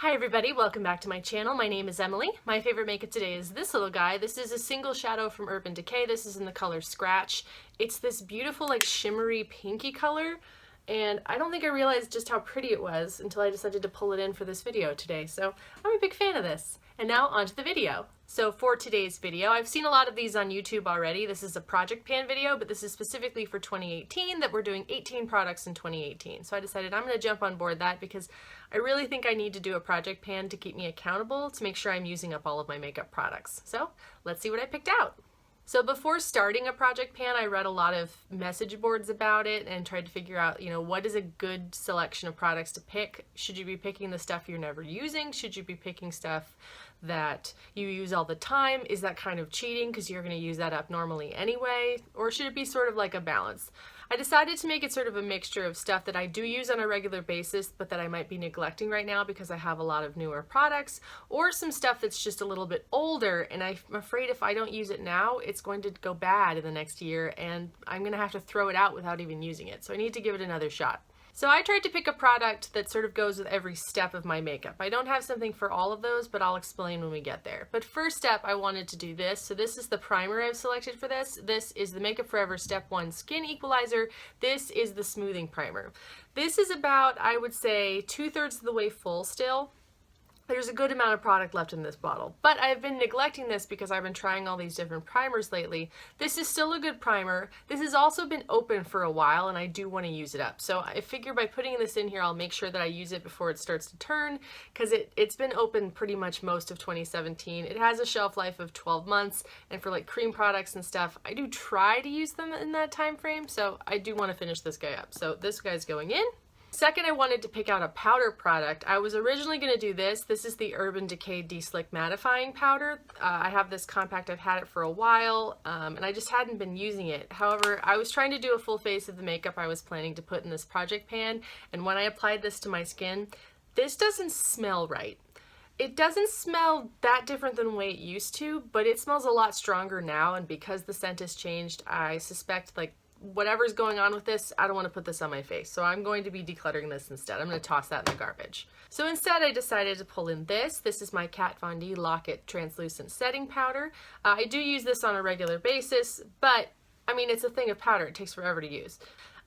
Hi everybody, welcome back to my channel. My name is Emily. My favorite makeup today is this little guy. This is a single shadow from Urban Decay. This is in the color Scratch. It's this beautiful like shimmery pinky color, and I don't think I realized just how pretty it was until I decided to pull it in for this video today. So I'm a big fan of this. And now onto the video. So for today's video, I've seen a lot of these on YouTube already. This is a project pan video, but this is specifically for 2018 that we're doing 18 products in 2018. So I decided I'm going to jump on board that because I really think I need to do a project pan to keep me accountable to make sure I'm using up all of my makeup products. So let's see what I picked out. So before starting a project pan, I read a lot of message boards about it and tried to figure out, what is a good selection of products to pick? Should you be picking the stuff you're never using? Should you be picking stuff that you use all the time? Is that kind of cheating because you're going to use that up normally anyway? Or should it be sort of like a balance? I decided to make it sort of a mixture of stuff that I do use on a regular basis, but that I might be neglecting right now because I have a lot of newer products, or some stuff that's just a little bit older, and I'm afraid if I don't use it now, it's going to go bad in the next year, and I'm going to have to throw it out without even using it. So I need to give it another shot. So I tried to pick a product that sort of goes with every step of my makeup. I don't have something for all of those, but I'll explain when we get there. But first step, I wanted to do this. So this is the primer I've selected for this. This is the Makeup Forever Step 1 Skin Equalizer. This is the smoothing primer. This is about, I would say, 2/3 of the way full still. There's a good amount of product left in this bottle, but I've been neglecting this because I've been trying all these different primers lately. This is still a good primer. This has also been open for a while and I do want to use it up. So I figure by putting this in here, I'll make sure that I use it before it starts to turn, because it's been open pretty much most of 2017. It has a shelf life of 12 months, and for like cream products and stuff, I do try to use them in that time frame, so I do want to finish this guy up. So this guy's going in. Second, I wanted to pick out a powder product. I was originally going to do this. This is the Urban Decay De-Slick Mattifying Powder. I have this compact. I've had it for a while, and I just hadn't been using it. However, I was trying to do a full face of the makeup I was planning to put in this project pan, and when I applied this to my skin, this doesn't smell right. It doesn't smell that different than the way it used to, but it smells a lot stronger now, and because the scent has changed, I suspect like whatever's going on with this, I don't want to put this on my face. So I'm going to be decluttering this instead. I'm going to toss that in the garbage. So instead I decided to pull in this. This is my Kat Von D Lock-It Translucent Setting Powder. I do use this on a regular basis, but I mean, it's a thing of powder. It takes forever to use.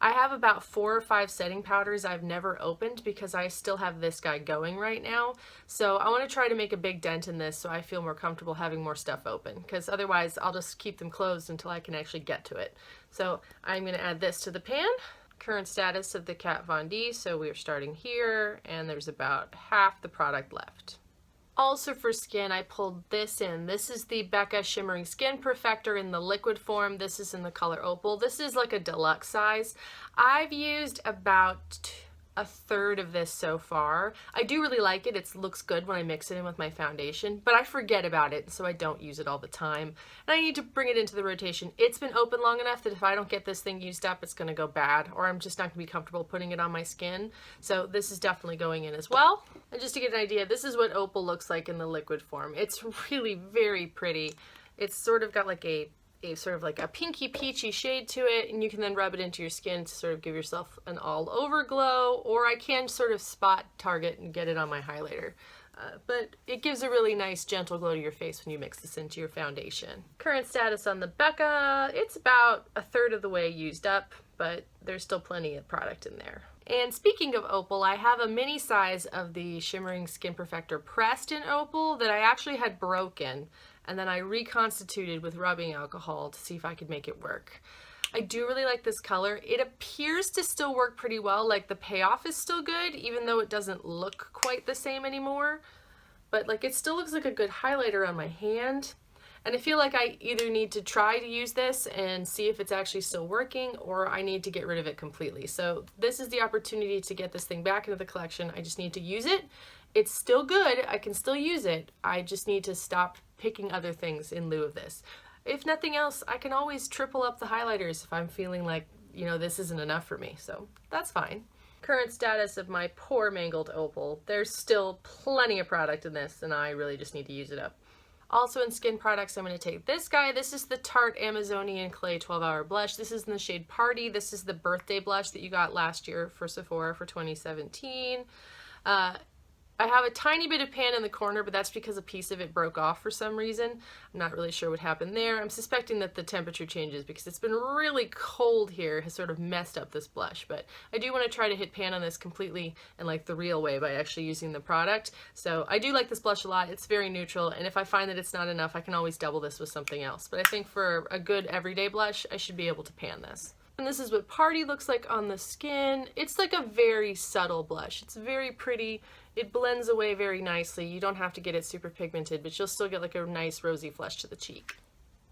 I have about 4 or 5 setting powders I've never opened because I still have this guy going right now. So I want to try to make a big dent in this so I feel more comfortable having more stuff open, because otherwise I'll just keep them closed until I can actually get to it. So I'm going to add this to the pan. Current status of the Kat Von D. So we're starting here and there's about half the product left. Also for skin, I pulled this in. This is the Becca Shimmering Skin Perfector in the liquid form. This is in the color Opal. This is like a deluxe size. I've used about 1/3 of this so far. I do really like it. It looks good when I mix it in with my foundation, but I forget about it, so I don't use it all the time. And I need to bring it into the rotation. It's been open long enough that if I don't get this thing used up, it's going to go bad, or I'm just not going to be comfortable putting it on my skin. So this is definitely going in as well. And just to get an idea, this is what Opal looks like in the liquid form. It's really very pretty. It's sort of got like a sort of like a pinky peachy shade to it, and you can then rub it into your skin to sort of give yourself an all over glow, or I can sort of spot target and get it on my highlighter. But it gives a really nice gentle glow to your face when you mix this into your foundation. Current status on the Becca, it's about 1/3 of the way used up, but there's still plenty of product in there. And speaking of Opal, I have a mini size of the Shimmering Skin Perfector pressed in Opal that I actually had broken, and then I reconstituted with rubbing alcohol to see if I could make it work. I do really like this color. It appears to still work pretty well, like the payoff is still good, even though it doesn't look quite the same anymore. But like it still looks like a good highlighter on my hand. And I feel like I either need to try to use this and see if it's actually still working, or I need to get rid of it completely. So this is the opportunity to get this thing back into the collection. I just need to use it. It's still good. I can still use it. I just need to stop picking other things in lieu of this. If nothing else, I can always triple up the highlighters if I'm feeling like, this isn't enough for me. So that's fine. Current status of my poor mangled Opal. There's still plenty of product in this, and I really just need to use it up. Also in skin products, I'm going to take this guy. This is the Tarte Amazonian Clay 12-Hour Blush. This is in the shade Party. This is the birthday blush that you got last year for Sephora for 2017. I have a tiny bit of pan in the corner, but that's because a piece of it broke off for some reason. I'm not really sure what happened there. I'm suspecting that the temperature changes because it's been really cold here, has sort of messed up this blush, but I do want to try to hit pan on this completely and like the real way by actually using the product. So I do like this blush a lot. It's very neutral, and if I find that it's not enough, I can always double this with something else. But I think for a good everyday blush, I should be able to pan this. And this is what Party looks like on the skin. It's like a very subtle blush. It's very pretty. It blends away very nicely. You don't have to get it super pigmented, but you'll still get like a nice rosy flush to the cheek.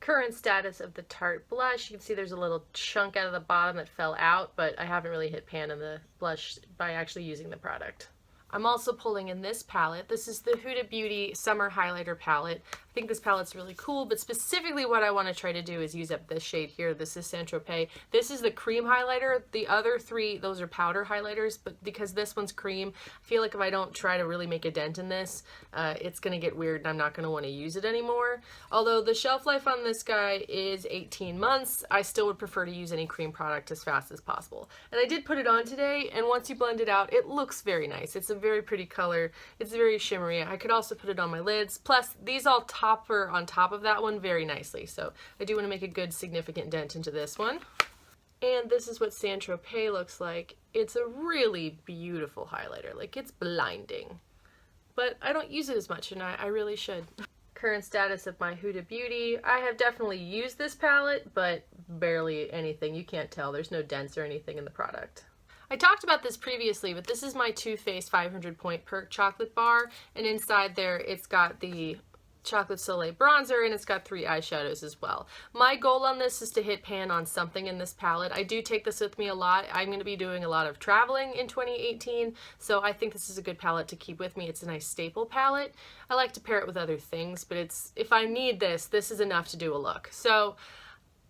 Current status of the Tarte blush. You can see there's a little chunk out of the bottom that fell out, but I haven't really hit pan on the blush by actually using the product. I'm also pulling in this palette. This is the Huda Beauty Summer Highlighter Palette. I think this palette's really cool, but specifically what I want to try to do is use up this shade here. This is Tropez. This is the cream highlighter. The other three, those are powder highlighters, but because this one's cream, I feel like if I don't try to really make a dent in this, it's going to get weird and I'm not going to want to use it anymore. Although the shelf life on this guy is 18 months, I still would prefer to use any cream product as fast as possible. And I did put it on today, and once you blend it out, it looks very nice. It's a very pretty color. It's very shimmery. I could also put it on my lids. Plus, these all topper on top of that one very nicely. So I do want to make a good significant dent into this one. And this is what Tropez looks like. It's a really beautiful highlighter. Like, it's blinding. But I don't use it as much, and I really should. Current status of my Huda Beauty. I have definitely used this palette, but barely anything. You can't tell. There's no dents or anything in the product. I talked about this previously, but this is my Too Faced 500 Point Perk chocolate bar, and inside there it's got the Chocolate Soleil bronzer, and it's got 3 eyeshadows as well. My goal on this is to hit pan on something in this palette. I do take this with me a lot. I'm going to be doing a lot of traveling in 2018, so I think this is a good palette to keep with me. It's a nice staple palette. I like to pair it with other things, but if I need this, this is enough to do a look. So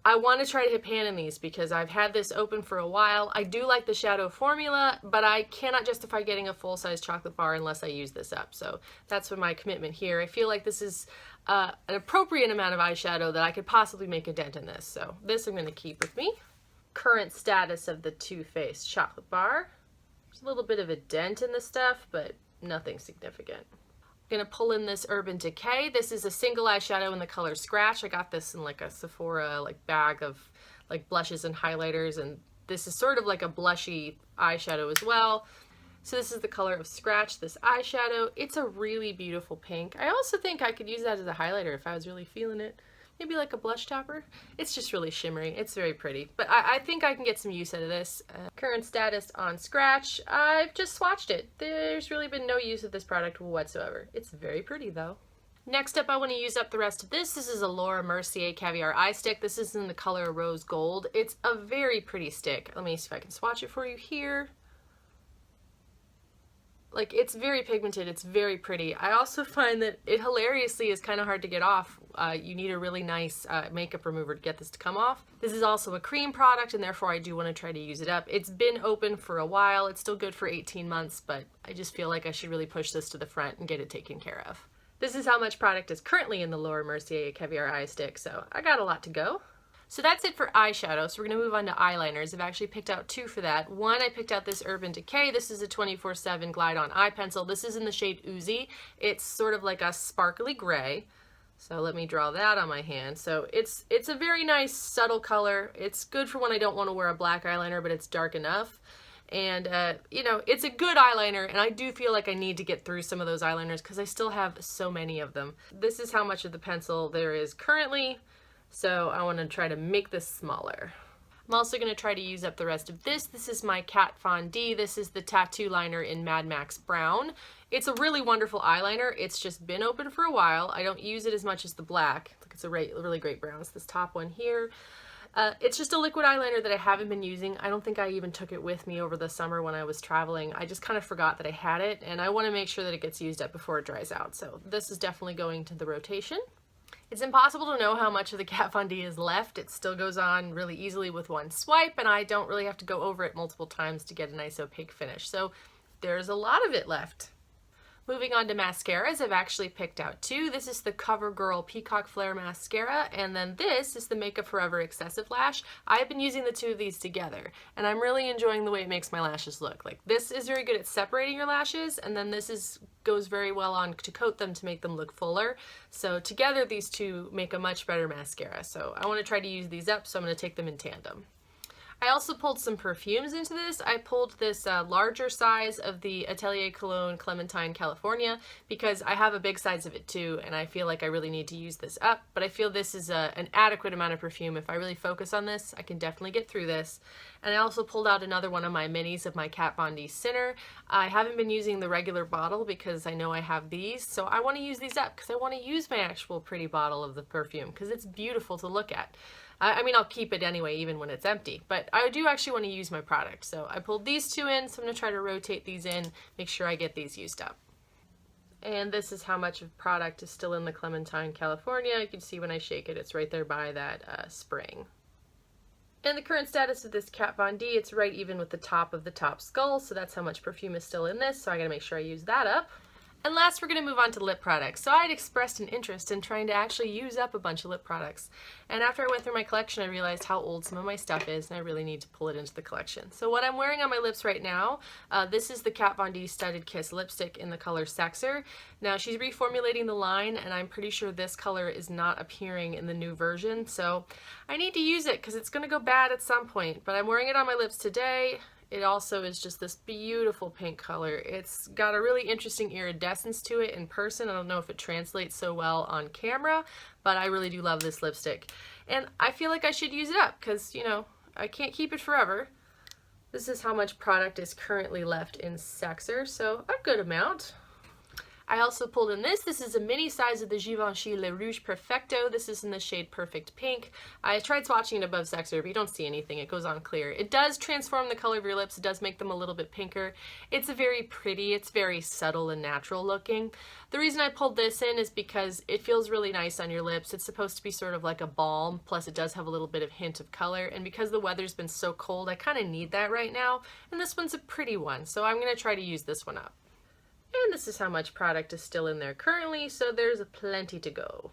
I want to try to hit pan in these because I've had this open for a while. I do like the shadow formula, but I cannot justify getting a full-size chocolate bar unless I use this up. So that's what my commitment here. I feel like this is an appropriate amount of eyeshadow that I could possibly make a dent in this. So this I'm going to keep with me. Current status of the Too Faced chocolate bar. There's a little bit of a dent in the stuff, but nothing significant. Gonna pull in this Urban Decay. This is a single eyeshadow in the color Scratch. I got this in like a Sephora bag of like blushes and highlighters, and this is sort of like a blushy eyeshadow as well. So this is the color of Scratch, this eyeshadow. It's a really beautiful pink. I also think I could use that as a highlighter if I was really feeling it. Maybe like a blush topper. It's just really shimmery. It's very pretty. But I think I can get some use out of this. Current status on Scratch. I've just swatched it. There's really been no use of this product whatsoever. It's very pretty though. Next up, I want to use up the rest of this. This is a Mercier Caviar eye stick. This is in the color Rose Gold. It's a very pretty stick. Let me see if I can swatch it for you here. Like, it's very pigmented, it's very pretty. I also find that it hilariously is kind of hard to get off. You need a really nice makeup remover to get this to come off. This is also a cream product, and therefore I do want to try to use it up. It's been open for a while. It's still good for 18 months, but I just feel like I should really push this to the front and get it taken care of. This is how much product is currently in the Mercier Caviar eye stick, so I got a lot to go. So that's it for eyeshadow. So we're going to move on to eyeliners. I've actually picked out 2 for that. One, I picked out this Urban Decay. This is a 24/7 Glide On eye pencil. This is in the shade Oozy. It's sort of like a sparkly gray. So let me draw that on my hand. So it's a very nice subtle color. It's good for when I don't want to wear a black eyeliner, but it's dark enough. And, you know, it's a good eyeliner, and I do feel like I need to get through some of those eyeliners because I still have so many of them. This is how much of the pencil there is currently. So I want to try to make this smaller. I'm also going to try to use up the rest of this. This is my Kat Von D. This is the tattoo liner in Mad Max Brown. It's a really wonderful eyeliner. It's just been open for a while. I don't use it as much as the black. It's a really great brown. It's this top one here. It's just a liquid eyeliner that I haven't been using. I don't think I even took it with me over the summer when I was traveling. I just kind of forgot that I had it, and I want to make sure that it gets used up before it dries out. So this is definitely going to the rotation. It's impossible to know how much of the Kat Von D is left. It still goes on really easily with one swipe, and I don't really have to go over it multiple times to get a nice opaque finish. So there's a lot of it left. Moving on to mascaras, I've actually picked out two. This is the CoverGirl Peacock Flare Mascara, and then this is the Makeup Forever Excessive Lash. I've been using the two of these together, and I'm really enjoying the way it makes my lashes look. Like, this is very good at separating your lashes, and then this goes very well on to coat them to make them look fuller. So together, these two make a much better mascara. So I want to try to use these up, so I'm going to take them in tandem. I also pulled some perfumes into this. I pulled this larger size of the Atelier Cologne Clementine California because I have a big size of it too, and I feel like I really need to use this up, but I feel this is an adequate amount of perfume. If I really focus on this, I can definitely get through this. And I also pulled out another one of my minis of my Kat Von D Sinner. I haven't been using the regular bottle because I know I have these, so I want to use these up because I want to use my actual pretty bottle of the perfume because it's beautiful to look at. I mean, I'll keep it anyway, even when it's empty, but I do actually want to use my product. So I pulled these two in, so I'm going to try to rotate these in, make sure I get these used up. And this is how much of product is still in the Clementine California. You can see when I shake it, it's right there by that spring. And the current status of this Kat Von D, it's right even with the top of the top skull, so that's how much perfume is still in this, so I gotta make sure I use that up. And last, we're going to move on to lip products. So I had expressed an interest in trying to actually use up a bunch of lip products. And after I went through my collection, I realized how old some of my stuff is, and I really need to pull it into the collection. So what I'm wearing on my lips right now, this is the Kat Von D Studded Kiss lipstick in the color Sexer. Now, she's reformulating the line, and I'm pretty sure this color is not appearing in the new version. So I need to use it because it's going to go bad at some point. But I'm wearing it on my lips today. It also is just this beautiful pink color. It's got a really interesting iridescence to it in person. I don't know if it translates so well on camera, but I really do love this lipstick. And I feel like I should use it up because, you know, I can't keep it forever. This is how much product is currently left in Sexer, so a good amount. I also pulled in this. This is a mini size of the Givenchy Le Rouge Perfecto. This is in the shade Perfect Pink. I tried swatching it above Sexer, but you don't see anything. It goes on clear. It does transform the color of your lips. It does make them a little bit pinker. It's very pretty. It's very subtle and natural looking. The reason I pulled this in is because it feels really nice on your lips. It's supposed to be sort of like a balm, plus it does have a little bit of hint of color, and because the weather's been so cold, I kind of need that right now, and this one's a pretty one, so I'm going to try to use this one up. And this is how much product is still in there currently, so there's plenty to go.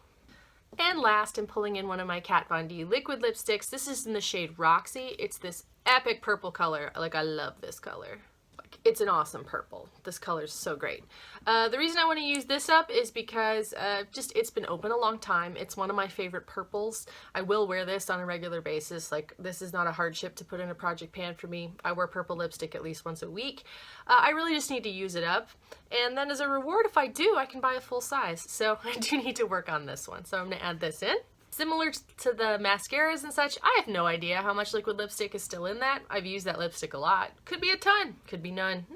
And last, I'm pulling in one of my Kat Von D liquid lipsticks. This is in the shade Roxy. It's this epic purple color. Like, I love this color. Like, it's an awesome purple. This color is so great. The reason I want to use this up is because it's been open a long time. It's one of my favorite purples. I will wear this on a regular basis. Like, this is not a hardship to put in a project pan for me. I wear purple lipstick at least once a week. I really just need to use it up. And then as a reward, if I do, I can buy a full size. So I do need to work on this one. So I'm going to add this in. Similar to the mascaras and such, I have no idea how much liquid lipstick is still in that. I've used that lipstick a lot. Could be a ton, could be none.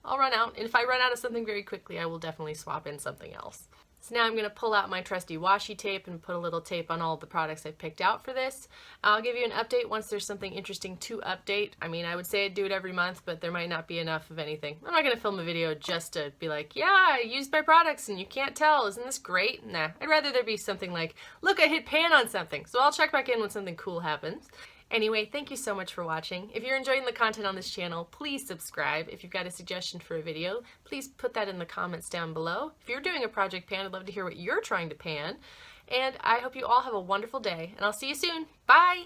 I'll run out. And if I run out of something very quickly, I will definitely swap in something else. So now I'm going to pull out my trusty washi tape and put a little tape on all the products I've picked out for this. I'll give you an update once there's something interesting to update. I mean, I would say I'd do it every month, but there might not be enough of anything. I'm not going to film a video just to be like, yeah, I used my products and you can't tell. Isn't this great? Nah, I'd rather there be something like, look, I hit pan on something. So I'll check back in when something cool happens. Anyway, thank you so much for watching. If you're enjoying the content on this channel, please subscribe. If you've got a suggestion for a video, please put that in the comments down below. If you're doing a project pan, I'd love to hear what you're trying to pan. And I hope you all have a wonderful day, and I'll see you soon. Bye!